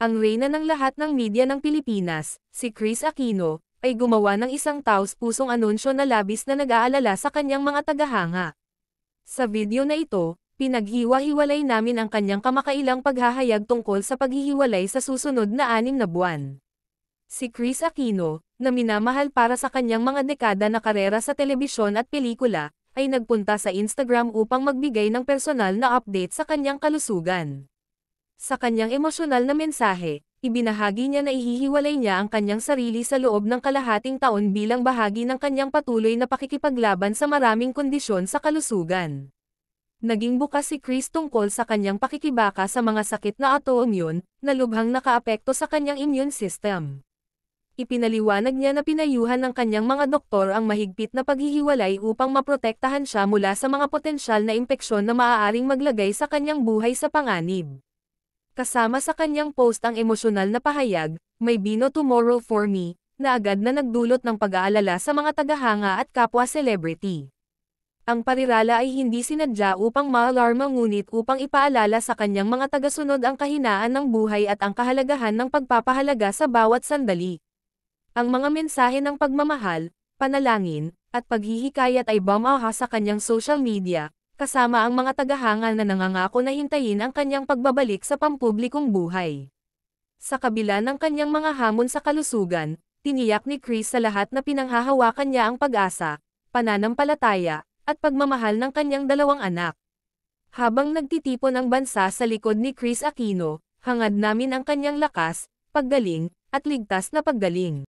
Ang reyna ng lahat ng media ng Pilipinas, si Kris Aquino, ay gumawa ng isang taos-pusong anunsyo na labis na nag-aalala sa kanyang mga tagahanga. Sa video na ito, pinaghiwa-hiwalay namin ang kanyang kamakailang paghahayag tungkol sa paghihiwalay sa susunod na 6 na buwan. Si Kris Aquino, na minamahal para sa kanyang mga dekada na karera sa telebisyon at pelikula, ay nagpunta sa Instagram upang magbigay ng personal na update sa kanyang kalusugan. Sa kanyang emosyonal na mensahe, ibinahagi niya na ihihiwalay niya ang kanyang sarili sa loob ng kalahating taon bilang bahagi ng kanyang patuloy na pakikipaglaban sa maraming kondisyon sa kalusugan. Naging bukas si Kris tungkol sa kanyang pakikibaka sa mga sakit na autoimmune, na lubhang nakaapekto sa kanyang immune system. Ipinaliwanag niya na pinayuhan ng kanyang mga doktor ang mahigpit na paghihiwalay upang maprotektahan siya mula sa mga potensyal na impeksyon na maaaring maglagay sa kanyang buhay sa panganib. Kasama sa kanyang post ang emosyonal na pahayag, "May Bino Tomorrow for Me," na agad na nagdulot ng pag-aalala sa mga tagahanga at kapwa celebrity. Ang parirala ay hindi sinadya upang maalarma ngunit upang ipaalala sa kanyang mga tagasunod ang kahinaan ng buhay at ang kahalagahan ng pagpapahalaga sa bawat sandali. Ang mga mensahe ng pagmamahal, panalangin, at paghihikayat ay bumaha sa kanyang social media, kasama ang mga tagahanga na nangangako na hintayin ang kanyang pagbabalik sa pampublikong buhay. Sa kabila ng kanyang mga hamon sa kalusugan, tiniyak ni Kris sa lahat na pinanghahawakan niya ang pag-asa, pananampalataya, at pagmamahal ng kanyang 2 anak. Habang nagtitipon ang bansa sa likod ni Kris Aquino, hangad namin ang kanyang lakas, paggaling, at ligtas na paggaling.